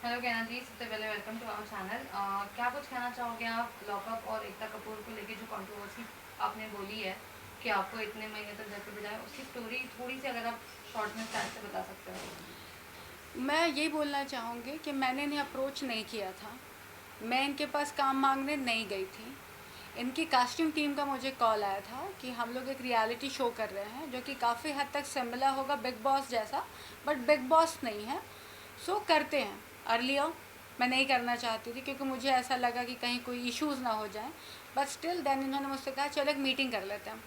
Hello कहना जी, सबसे पहले वेलकम टू आवर चैनल। क्या कुछ कहना चाहोगे आप लॉकअप और एकता कपूर को लेके जो कंट्रोवर्सी आपने बोली है कि आपको इतने महीने तक घर पे बिताया, उसकी स्टोरी थोड़ी सी अगर आप शॉर्ट में स्टाइल से बता सकते हो। मैं ये बोलना चाहूँगी कि मैंने इन्हें अप्रोच नहीं किया था। मैं इनके पास काम मांगने नहीं गई थी। इनकी कास्टिंग टीम का मुझे कॉल आया था कि हम लोग एक रियलिटी शो कर रहे हैं जो कि काफ़ी हद तक सिमिलर होगा बिग बॉस जैसा, बट बिग बॉस नहीं है। सो करते हैं। अर्लियर मैं नहीं करना चाहती थी क्योंकि मुझे ऐसा लगा कि कहीं कोई इश्यूज़ ना हो जाएं, बट स्टिल देन इन्होंने मुझसे कहा चलो एक मीटिंग कर लेते हैं।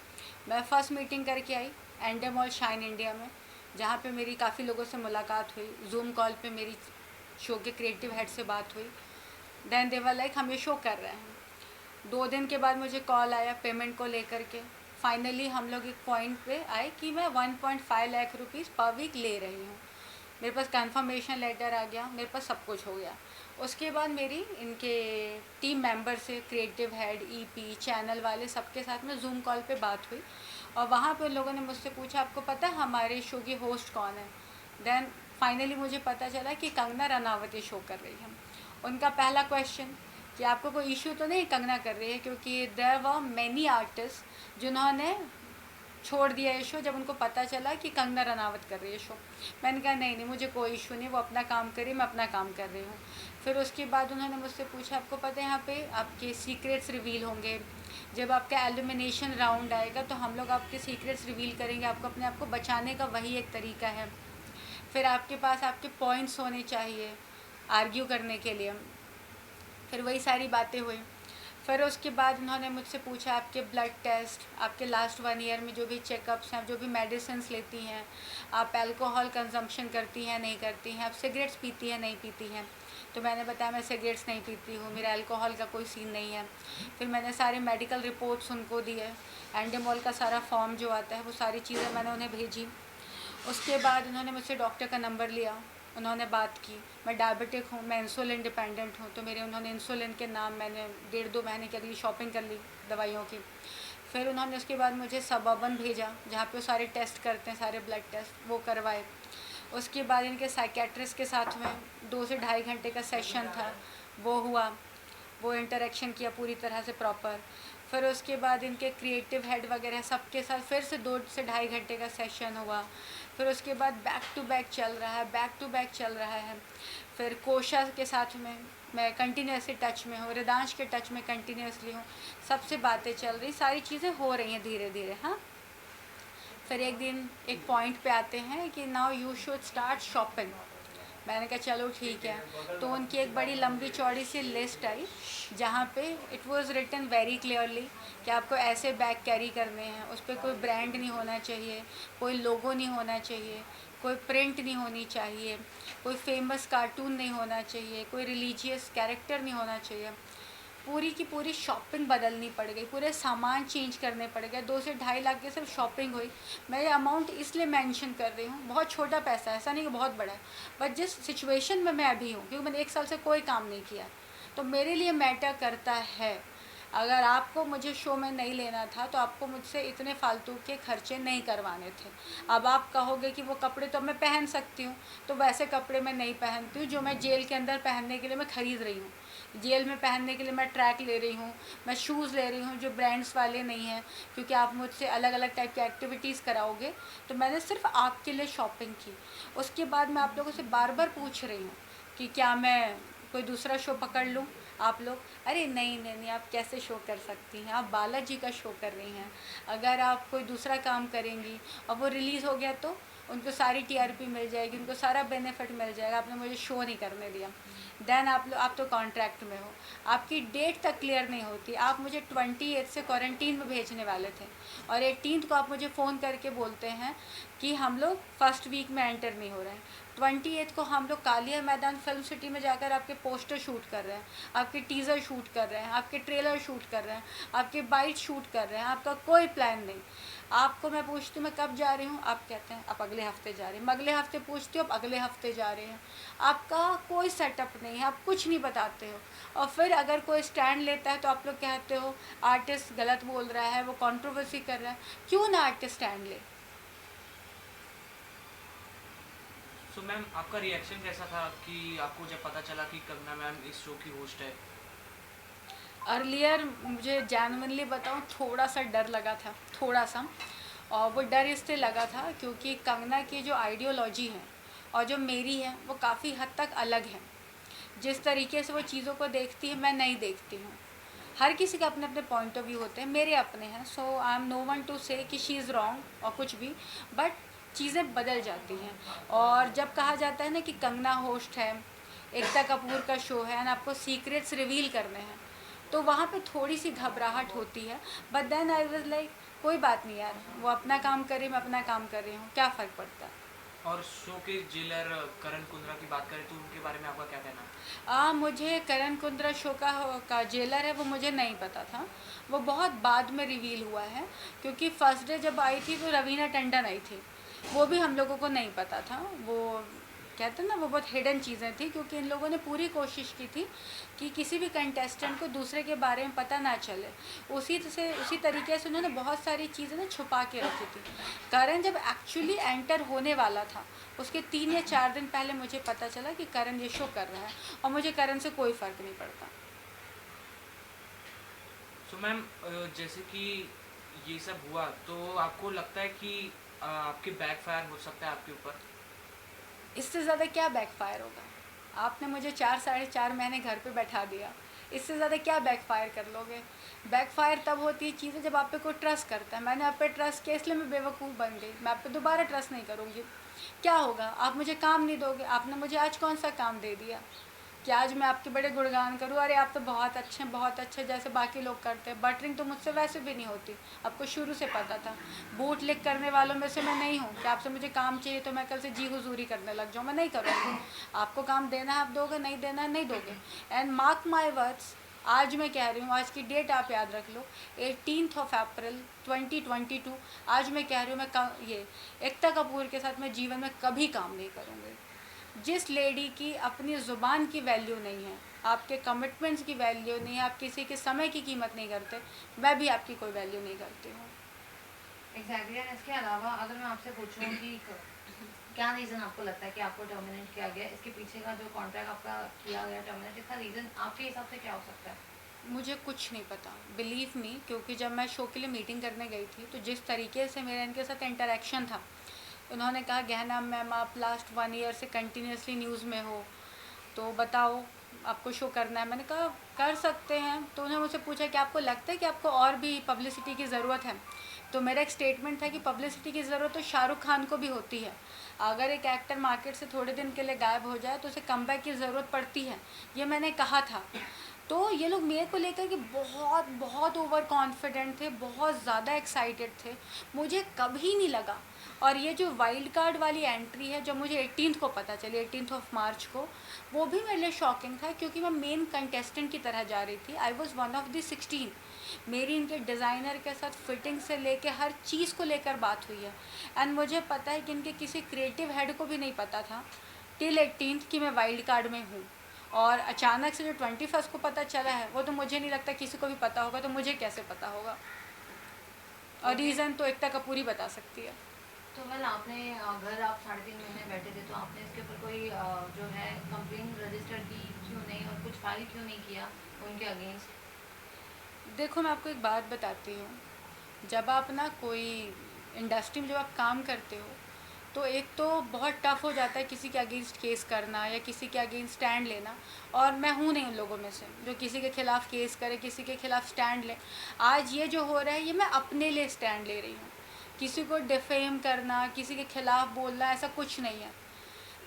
मैं फ़र्स्ट मीटिंग करके आई एंडे मॉल शाइन इंडिया में, जहाँ पे मेरी काफ़ी लोगों से मुलाकात हुई। जूम कॉल पे मेरी शो के क्रिएटिव हेड से बात हुई। देन देवर लाइक हम ये शो कर रहे हैं। 2 दिन के बाद मुझे कॉल आया पेमेंट को लेकर के। फाइनली हम लोग एक पॉइंट पे आए कि मैं 1.5 लाख रुपीज़ पर वीक ले रही हूँ। मेरे पास कंफर्मेशन लेटर आ गया, मेरे पास सब कुछ हो गया। उसके बाद मेरी इनके टीम मेंबर से, क्रिएटिव हेड, ईपी, चैनल वाले सबके साथ में जूम कॉल पे बात हुई। और वहाँ पे लोगों ने मुझसे पूछा आपको पता है हमारे शो की होस्ट कौन है। देन फाइनली मुझे पता चला कि कंगना रनावत ये शो कर रही है। उनका पहला क्वेश्चन कि आपको कोई इशू तो नहीं कंगना कर रही है, क्योंकि देयर वर मैनी आर्टिस्ट जिन्होंने छोड़ दिया ये शो जब उनको पता चला कि कंगना रनावत कर रही है शो। मैंने कहा नहीं नहीं, मुझे कोई इशू नहीं, वो अपना काम करे, मैं अपना काम कर रही हूँ। फिर उसके बाद उन्होंने मुझसे पूछा आपको पता है यहाँ पे आपके सीक्रेट्स रिवील होंगे, जब आपका एलिमिनेशन राउंड आएगा तो हम लोग आपके सीक्रेट्स रिवील करेंगे, आपको अपने आप को बचाने का वही एक तरीका है। फिर आपके पास आपके पॉइंट्स होने चाहिए आर्ग्यू करने के लिए। फिर वही सारी बातें हुई। फिर उसके बाद उन्होंने मुझसे पूछा आपके ब्लड टेस्ट, आपके लास्ट 1 ईयर में जो भी चेकअप्स हैं, जो भी मेडिसिन लेती हैं, आप अल्कोहल कंजम्पशन करती हैं नहीं करती हैं, आप सिगरेट्स पीती हैं नहीं पीती हैं। तो मैंने बताया मैं सिगरेट्स नहीं पीती हूँ, मेरा अल्कोहल का कोई सीन नहीं है। फिर मैंने सारे मेडिकल रिपोर्ट्स उनको दिए, एंडेमोल का सारा फॉर्म जो आता है वो सारी चीज़ें मैंने उन्हें भेजी। उसके बाद उन्होंने मुझसे डॉक्टर का नंबर लिया, उन्होंने बात की। मैं डायबिटिक हूँ, मैं इंसुलिन डिपेंडेंट हूँ, तो मेरे उन्होंने इंसुलिन के नाम मैंने 1.5-2 महीने के लिए शॉपिंग कर ली दवाइयों की। फिर उन्होंने उसके बाद मुझे सबअर्बन भेजा जहाँ पे वो सारे टेस्ट करते हैं, सारे ब्लड टेस्ट वो करवाए। उसके बाद इनके साइकेट्रिस्ट के साथ में 2 से ढाई घंटे का सेशन था, वो हुआ। वो इंटरेक्शन किया पूरी तरह से प्रॉपर। फिर उसके बाद इनके क्रिएटिव हेड वगैरह सबके साथ फिर से 2 से ढाई घंटे का सेशन हुआ। फिर उसके बाद बैक टू बैक चल रहा है, बैक टू बैक चल रहा है। फिर कोशा के साथ में मैं कंटिन्यूसली टच में हूँ, रिदांश के टच में कंटिन्यूसली हूँ। सबसे बातें चल रही, सारी चीज़ें हो रही हैं धीरे धीरे। हाँ। फिर एक दिन एक पॉइंट पे आते हैं कि now you should start shopping. मैंने कहा चलो ठीक है। तो उनकी एक बड़ी लंबी चौड़ी सी लिस्ट आई जहाँ पे it was written very clearly कि आपको ऐसे बैग कैरी करने हैं, उस पर कोई ब्रांड नहीं होना चाहिए, कोई लोगो नहीं होना चाहिए, कोई प्रिंट नहीं होनी चाहिए, कोई फेमस कार्टून नहीं होना चाहिए, कोई रिलीजियस कैरेक्टर नहीं होना चाहिए। पूरी की पूरी शॉपिंग बदलनी पड़ गई, पूरे सामान चेंज करने पड़ गए। 2 से ढाई लाख की सिर्फ शॉपिंग हुई। मैं ये अमाउंट इसलिए मेंशन कर रही हूँ, बहुत छोटा पैसा है, ऐसा नहीं कि बहुत बड़ा है, बट जिस सिचुएशन में मैं अभी हूँ, क्योंकि मैंने 1 साल से कोई काम नहीं किया, तो मेरे लिए मैटर करता है। अगर आपको मुझे शो में नहीं लेना था तो आपको मुझसे इतने फालतू के खर्चे नहीं करवाने थे। अब आप कहोगे कि वो कपड़े तो मैं पहन सकती हूँ, तो वैसे कपड़े मैं नहीं पहनती हूँ जो मैं जेल के अंदर पहनने के लिए मैं ख़रीद रही हूँ। जेल में पहनने के लिए मैं ट्रैक ले रही हूँ, मैं शूज़ ले रही हूँ जो ब्रांड्स वाले नहीं हैं, क्योंकि आप मुझसे अलग अलग टाइप की एक्टिविटीज़ कराओगे। तो मैंने सिर्फ आपके लिए शॉपिंग की। उसके बाद मैं आप लोगों से बार बार पूछ रही हूँ कि क्या मैं कोई दूसरा शो पकड़ लूँ। आप लोग अरे नहीं नहीं नहीं, आप कैसे शो कर सकती हैं, आप बालाजी का शो कर रही हैं। अगर आप कोई दूसरा काम करेंगी और वो रिलीज़ हो गया तो उनको सारी टीआरपी मिल जाएगी, उनको सारा बेनिफिट मिल जाएगा, आपने मुझे शो नहीं करने दिया। देन आप तो कॉन्ट्रैक्ट में हो, आपकी डेट तक क्लियर नहीं होती। आप मुझे 28 से क्वारंटीन में भेजने वाले थे और 18 को आप मुझे फ़ोन करके बोलते हैं कि हम लोग फर्स्ट वीक में एंटर नहीं हो रहे हैं। 28 को हम लोग कालिया मैदान फिल्म सिटी में जाकर आपके पोस्टर शूट कर रहे हैं, आपके टीज़र शूट कर रहे हैं, आपके ट्रेलर शूट कर रहे हैं, आपके बाइट शूट कर रहे हैं, आपका कोई प्लान नहीं। आपको मैं पूछती हूँ मैं कब जा रही हूँ, आप कहते हैं आप अगले हफ्ते जा रहे हैं। मैं अगले हफ्ते पूछती हूँ आप अगले हफ्ते जा रहे हैं। आपका कोई सेटअप नहीं है, आप कुछ नहीं बताते हो। और फिर अगर कोई स्टैंड लेता है तो आप लोग कहते हो आर्टिस्ट गलत बोल रहा है, वो कंट्रोवर्सी कर रहा है। क्यों ना आर्टिस्ट स्टैंड ले। सो मैम आपका रिएक्शन कैसा था कि आपको जब पता चला कि कंगना मैम इस शो की होस्ट है? अर्लियर मुझे जेनुइनली बताऊँ थोड़ा सा डर लगा था, थोड़ा सा। और वो डर इसलिए लगा था क्योंकि कंगना की जो आइडियोलॉजी है और जो मेरी है वो काफ़ी हद तक अलग है। जिस तरीके से वो चीज़ों को देखती है मैं नहीं देखती हूँ। हर किसी के अपने अपने पॉइंट ऑफ व्यू होते हैं, मेरे अपने हैं। So I am no one to say कि शी इज़ रॉन्ग और कुछ भी, बट चीज़ें बदल जाती हैं। और जब कहा जाता है ना कि कंगना होस्ट है, एकता कपूर का शो है एंड आपको सीक्रेट्स रिवील करने हैं, तो वहाँ पे थोड़ी सी घबराहट होती है। But then I was like कोई बात नहीं यार, वो अपना काम करे, मैं अपना काम कर रही हूँ, क्या फ़र्क पड़ता है। और शो के जेलर करण कुंद्रा की बात करें तो उनके बारे में आपका क्या कहना है? मुझे करण कुंद्रा शो का जेलर है वो मुझे नहीं पता था। वो बहुत बाद में रिवील हुआ है, क्योंकि फर्स्ट डे जब आई थी तो रवीना टंडन आई थी, वो भी हम लोगों को नहीं पता था। वो कहते हैं ना, वो बहुत हिडन चीज़ें थी, क्योंकि इन लोगों ने पूरी कोशिश की थी कि किसी भी कंटेस्टेंट को दूसरे के बारे में पता ना चले। उसी तरीके से उन्होंने बहुत सारी चीज़ें ना छुपा के रखी थी। करण जब एक्चुअली एंटर होने वाला था उसके 3 या 4 दिन पहले मुझे पता चला कि करण ये शो कर रहा है, और मुझे करण से कोई फ़र्क नहीं पड़ता। सो मैम जैसे कि ये सब हुआ तो आपको लगता है कि आपके बैकफायर हो सकता है आपके ऊपर? इससे ज़्यादा क्या बैकफायर होगा। आपने मुझे 4 साढ़े 4 महीने घर पे बैठा दिया, इससे ज़्यादा क्या बैकफायर कर लोगे। बैकफायर तब होती है चीज़ें जब आप पे कोई ट्रस्ट करता है। मैंने आप पे ट्रस्ट किया इसलिए मैं बेवकूफ़ बन गई, मैं आप पे दोबारा ट्रस्ट नहीं करूँगी। क्या होगा, आप मुझे काम नहीं दोगे। आपने मुझे आज कौन सा काम दे दिया कि आज मैं आपके बड़े गुणगान करूँ, अरे आप तो बहुत अच्छे हैं, बहुत अच्छे, जैसे बाकी लोग करते हैं। बटरिंग तो मुझसे वैसे भी नहीं होती, आपको शुरू से पता था। बूट लिक करने वालों में से मैं नहीं हूँ कि आपसे मुझे काम चाहिए तो मैं कल से जी हुजूरी करने लग जाऊँ, मैं नहीं करूँगी। आपको काम देना है आप दोगे, नहीं देना है नहीं दोगे। एंड मार्क माई वर्ड्स, आज मैं कह रही हूँ, आज की डेट आप याद रख लो, 18 अप्रैल 2022। आज मैं कह रही हूँ, ये एकता कपूर के साथ मैं जीवन में कभी काम नहीं करूँगी। जिस लेडी की अपनी ज़ुबान की वैल्यू नहीं है, आपके कमिटमेंट्स की वैल्यू नहीं है, आप किसी के समय की कीमत नहीं करते, मैं भी आपकी कोई वैल्यू नहीं करती हूँ। एग्जैक्टली। एंड इसके अलावा अगर मैं आपसे पूछूं कि क्या रीज़न आपको लगता है कि आपको टर्मिनेट किया गया, इसके पीछे का जो कॉन्ट्रैक्ट आपका किया गया टर्मिनेट, इसका रीज़न आपके हिसाब से क्या हो सकता है? मुझे कुछ नहीं पता, बिलीव मी, क्योंकि जब मैं शो के लिए मीटिंग करने गई थी तो जिस तरीके से मेरा इनके साथ इंटरेक्शन था, उन्होंने कहा गहना मैम आप लास्ट 1 ईयर से कंटिन्यूसली न्यूज़ में हो, तो बताओ आपको शो करना है। मैंने कहा कर सकते हैं। तो उन्होंने मुझसे पूछा कि आपको लगता है कि आपको और भी पब्लिसिटी की ज़रूरत है। तो मेरा एक स्टेटमेंट था कि पब्लिसिटी की ज़रूरत तो शाहरुख खान को भी होती है। अगर एक एक्टर मार्केट से थोड़े दिन के लिए गायब हो जाए तो उसे कमबैक की ज़रूरत पड़ती है, ये मैंने कहा था। तो ये लोग मेरे को लेकर के बहुत बहुत ओवर कॉन्फिडेंट थे, बहुत ज़्यादा एक्साइटेड थे, मुझे कभी नहीं लगा। और ये जो वाइल्ड कार्ड वाली एंट्री है, जो मुझे 18th को पता चली, 18 मार्च को, वो भी मेरे लिए शॉकिंग था, क्योंकि मैं मेन कंटेस्टेंट की तरह जा रही थी। I was one of the 16। मेरी इनके डिज़ाइनर के साथ फिटिंग से लेके हर चीज़ को लेकर बात हुई है। एंड मुझे पता है कि इनके किसी क्रिएटिव हेड को भी नहीं पता था टिल 18th कि मैं वाइल्ड कार्ड में हूँ। और अचानक से जो 21 को पता चला है, वो तो मुझे नहीं लगता किसी को भी पता होगा, तो मुझे कैसे पता होगा। और रीज़न तो एकता कपूर ही बता सकती है। तो वेल आपने घर आप 3.5 महीने बैठे थे, तो आपने इसके ऊपर कोई जो है कंप्लेन रजिस्टर की क्यों नहीं, और कुछ फाइल क्यों नहीं किया उनके अगेंस्ट? देखो मैं आपको एक बात बताती हूँ, जब आप ना कोई इंडस्ट्री में जब आप काम करते हो तो एक तो बहुत टफ़ हो जाता है किसी के अगेंस्ट केस करना या किसी के अगेंस्ट स्टैंड लेना। और मैं हूँ नहीं उन लोगों में से जो किसी के ख़िलाफ़ केस करे, किसी के ख़िलाफ़ स्टैंड ले। आज ये जो हो रहा है ये मैं अपने लिए स्टैंड ले रही हूँ। किसी को डिफेम करना, किसी के ख़िलाफ़ बोलना, ऐसा कुछ नहीं है।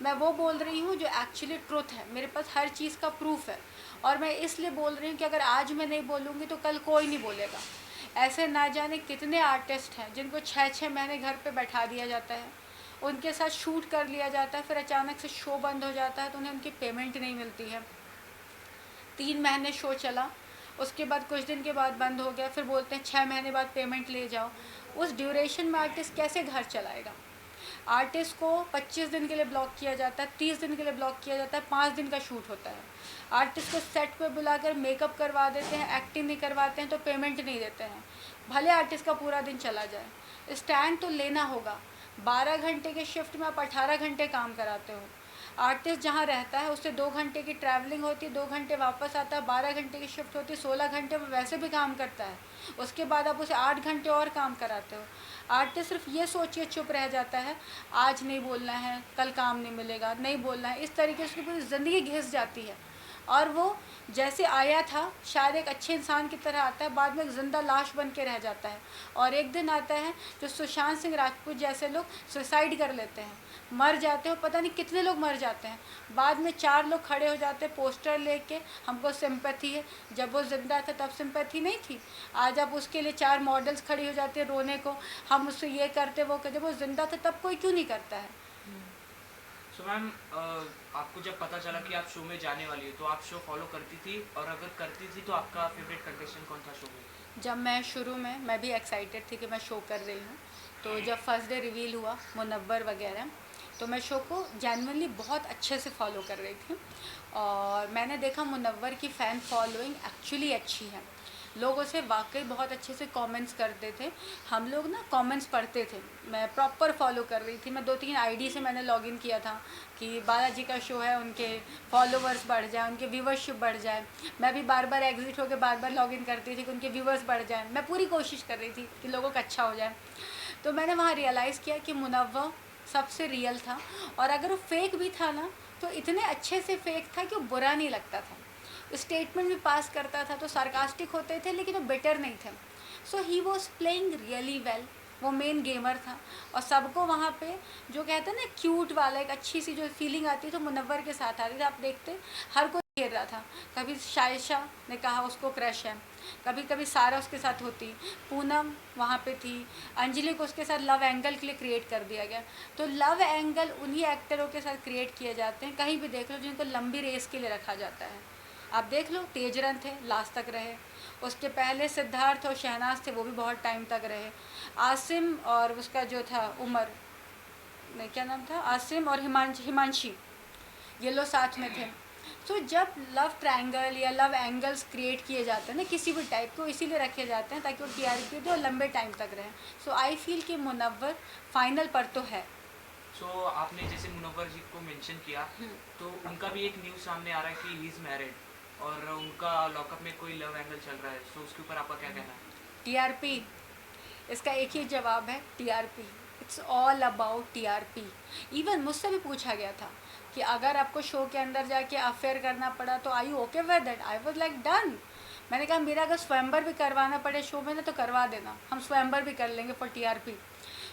मैं वो बोल रही हूँ जो एक्चुअली ट्रुथ है, मेरे पास हर चीज़ का प्रूफ है। और मैं इसलिए बोल रही हूँ कि अगर आज मैं नहीं बोलूँगी तो कल कोई नहीं बोलेगा। ऐसे ना जाने कितने आर्टिस्ट हैं जिनको 6-6 महीने घर पे बैठा दिया जाता है, उनके साथ शूट कर लिया जाता है, फिर अचानक से शो बंद हो जाता है तो उन्हें उनकी पेमेंट नहीं मिलती है। 3 महीने शो चला, उसके बाद कुछ दिन के बाद बंद हो गया, फिर बोलते हैं 6 महीने बाद पेमेंट ले जाओ। उस ड्यूरेशन में आर्टिस्ट कैसे घर चलाएगा। आर्टिस्ट को 25 दिन के लिए ब्लॉक किया जाता है, 30 दिन के लिए ब्लॉक किया जाता है, 5 दिन का शूट होता है। आर्टिस्ट को सेट पे बुलाकर मेकअप करवा देते हैं, एक्टिंग नहीं करवाते हैं तो पेमेंट नहीं देते हैं, भले आर्टिस्ट का पूरा दिन चला जाए। स्टैंड तो लेना होगा, 12 घंटे के शिफ्ट में आप 18 घंटे काम कराते हो। आर्टिस्ट जहाँ रहता है उससे 2 घंटे की ट्रैवलिंग होती है, 2 घंटे वापस आता है, 12 घंटे की शिफ्ट होती है, 16 घंटे वो वैसे भी काम करता है। उसके बाद आप उसे 8 घंटे और काम कराते हो। आर्टिस्ट सिर्फ ये सोच के चुप रह जाता है, आज नहीं बोलना है, कल काम नहीं मिलेगा, नहीं बोलना है, इस तरीके से उसकी पूरी ज़िंदगी घिस जाती है। और वो जैसे आया था शायद एक अच्छे इंसान की तरह आता है, बाद में एक ज़िंदा लाश बन के रह जाता है। और एक दिन आता है जो सुशांत सिंह राजपूत जैसे लोग सुसाइड कर लेते हैं, मर जाते हो, पता नहीं कितने लोग मर जाते हैं। बाद में 4 लोग खड़े हो जाते हैं पोस्टर लेके, हमको सिंपैथी है। जब वो ज़िंदा था तब सिंपैथी नहीं थी। आज आप उसके लिए 4 मॉडल्स खड़ी हो जाते हैं रोने को, हम उससे ये करते वो करते। जब वो ज़िंदा था तब कोई क्यों नहीं करता है? सो मैम, आपको जब पता चला कि आप शो में जाने वाली हो तो आप शो फॉलो करती थी, और अगर करती थी तो आपका फेवरेट कंटेस्टेंट कौन था शो में? जब मैं शुरू में मैं भी एक्साइटेड थी कि मैं शो कर रही हूँ, तो जब फर्स्ट डे रिवील हुआ मुनव्वर वगैरह, तो मैं शो को जेन्युइनली बहुत अच्छे से फॉलो कर रही थी। और मैंने देखा मुनव्वर की फ़ैन फॉलोइंग एक्चुअली अच्छी है। लोग उसे वाकई बहुत अच्छे से कमेंट्स करते थे। हम लोग ना कमेंट्स पढ़ते थे, मैं प्रॉपर फॉलो कर रही थी। मैं 2-3 आईडी से मैंने लॉगिन किया था कि बालाजी का शो है, उनके फॉलोवर्स बढ़ जाए, उनके व्यूवरशिप बढ़ जाए। मैं भी बार बार एग्जिट होकर बार बार लॉगिन करती थी कि उनके व्यूवर्स बढ़ जाए। मैं पूरी कोशिश कर रही थी कि लोगों का अच्छा हो जाए। तो मैंने वहाँ रियलाइज़ किया कि मुनव्वर सबसे रियल था। और अगर वो फेक भी था ना, तो इतने अच्छे से फेक था कि वो बुरा नहीं लगता था। स्टेटमेंट भी पास करता था तो सार्कास्टिक होते थे, लेकिन वो बेटर नहीं थे। So he was playing really well. वो मेन गेमर था। और सबको वहाँ पे जो कहते हैं ना क्यूट वाला एक अच्छी सी जो फीलिंग आती है, तो मुनव्वर के साथ आती थी। आप देखते हर कोई घेर रहा था। कभी शायशा ने कहा उसको क्रश है, कभी कभी सारा उसके साथ होती, पूनम वहाँ पे थी, अंजलि को उसके साथ लव एंगल के लिए क्रिएट कर दिया गया। तो लव एंगल उन्हीं एक्टरों के साथ क्रिएट किए जाते हैं, कहीं भी देख लो, जिनको लंबी रेस के लिए रखा जाता है। आप देख लो, तेजरन थे, लास्ट तक रहे। उसके पहले सिद्धार्थ और शहनाज थे, वो भी बहुत टाइम तक रहे। आसिम और उसका जो था उमर, नहीं क्या नाम था, आसिम और हिमांशी, ये लोग साथ में थे। सो जब लव ट्रायंगल या लव एंगल्स क्रिएट किए जाते हैं ना किसी भी टाइप को, इसीलिए रखे जाते हैं ताकि वो टीआरपी दे और लंबे टाइम तक रहें। सो आई फील कि मुनव्वर फाइनल पर तो है। सो आपने जैसे मुनव्वर जी को मेंशन किया, तो उनका भी एक न्यूज़ सामने आ रहा है कि ही इज़ मैरिड, और उनका लॉकअप में कोई लव एंगल चल रहा है। सो उसके ऊपर आपका क्या कहना है? टीआरपी, इसका एक ही जवाब है, TRP. It's all about TRP. Even मुझसे भी पूछा गया था कि अगर आपको शो के अंदर जाके अफेयर करना पड़ा तो I you okay with that? I was like done. मैंने कहा मेरा अगर स्वयंवर भी करवाना पड़े शो में ना तो करवा देना, हम स्वयंवर भी कर लेंगे फॉर टीआरपी।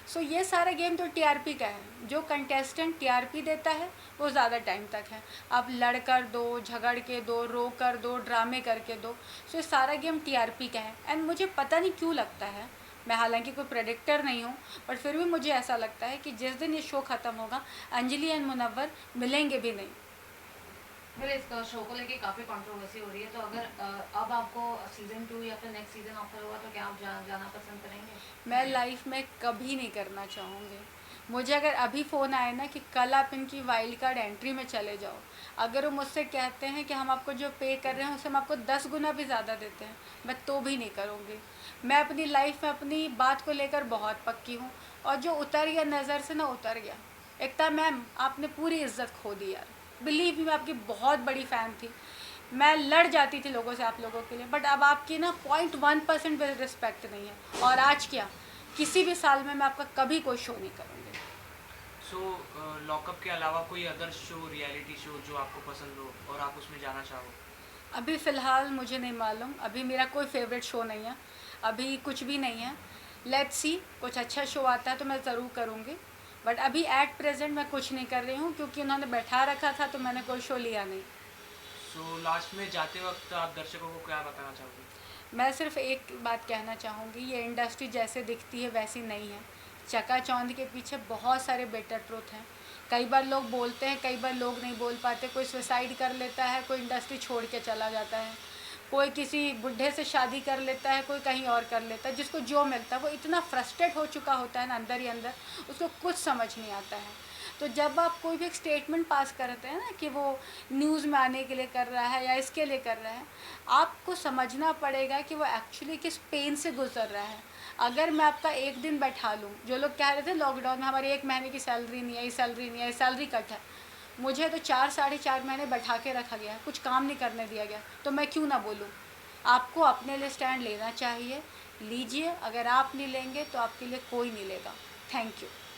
सो ये सारा गेम तो टीआरपी का है। जो कंटेस्टेंट टीआरपी देता है वो ज़्यादा टाइम तक है। आप लड़ कर दो, झगड़ के दो, रो कर दो, ड्रामे करके दो। सो ये सारा गेम टीआरपी का है। एंड मुझे पता नहीं क्यों लगता है, मैं हालांकि कोई प्रेडिक्टर नहीं हूँ, बट फिर भी मुझे ऐसा लगता है कि जिस दिन ये शो ख़त्म होगा अंजलि एंड मुनव्वर मिलेंगे भी नहीं। मेरे इस शो को लेके काफ़ी कंट्रोवर्सी हो रही है, तो अगर अब आपको सीज़न 2 या फिर नेक्स्ट सीज़न ऑफर हुआ तो क्या आप जाना पसंद करेंगे? मैं लाइफ में कभी नहीं करना चाहूँगी। मुझे अगर अभी फ़ोन आए ना कि कल आप इनकी वाइल्ड कार्ड एंट्री में चले जाओ, अगर वो मुझसे कहते हैं कि हम आपको जो पे कर रहे हैं उससे हम आपको 10 गुना भी ज़्यादा देते हैं, मैं तो भी नहीं करूँगी। मैं अपनी लाइफ में अपनी बात को लेकर बहुत पक्की हूँ, और जो उतर गया नज़र से ना उतर गया। एकता मैम, आपने पूरी इज्जत खो दी यार। बिलीव मी, मैं आपकी बहुत बड़ी फ़ैन थी, मैं लड़ जाती थी लोगों से आप लोगों के लिए, बट अब आपकी ना 0.1% भी रिस्पेक्ट नहीं है। और आज क्या, किसी भी साल में मैं आपका कभी कोई शो नहीं करूँगी। सो लॉकअप के अलावा कोई अदर शो, रियलिटी शो जो आपको पसंद हो और आप उसमें जाना चाहो? अभी फ़िलहाल मुझे नहीं मालूम, अभी मेरा कोई फेवरेट शो नहीं है, अभी कुछ भी नहीं है। लेट्स सी, कुछ अच्छा शो आता है तो मैं ज़रूर करूँगी, बट अभी एट प्रेजेंट मैं कुछ नहीं कर रही हूँ, क्योंकि उन्होंने बैठा रखा था तो मैंने कोई शो लिया नहीं। सो लास्ट में जाते वक्त आप दर्शकों को क्या बताना चाहोगे? मैं सिर्फ एक बात कहना चाहूँगी, ये इंडस्ट्री जैसे दिखती है वैसी नहीं है। चकाचौंध के पीछे बहुत सारे बेटर ट्रुथ हैं। कई बार लोग बोलते हैं, कई बार लोग नहीं बोल पाते। कोई सुसाइड कर लेता है, कोई इंडस्ट्री छोड़ के चला जाता है, कोई किसी बुढ़े से शादी कर लेता है, कोई कहीं और कर लेता है। जिसको जो मिलता है वो इतना फ्रस्ट्रेट हो चुका होता है ना अंदर ही अंदर, उसको कुछ समझ नहीं आता है। तो जब आप कोई भी एक स्टेटमेंट पास करते हैं ना कि वो न्यूज़ में आने के लिए कर रहा है या इसके लिए कर रहा है, आपको समझना पड़ेगा कि वो एक्चुअली किस पेन से गुजर रहा है। अगर मैं आपका एक दिन बैठा लूँ, जो लोग कह रहे थे लॉकडाउन में हमारी 1 महीने की सैलरी नहीं आई, सैलरी नहीं आई, सैलरी कट है, मुझे तो 4 साढ़े 4 महीने बैठा के रखा गया, कुछ काम नहीं करने दिया गया, तो मैं क्यों ना बोलूँ। आपको अपने लिए स्टैंड लेना चाहिए, लीजिए। अगर आप नहीं लेंगे तो आपके लिए कोई नहीं लेगा। Thank you.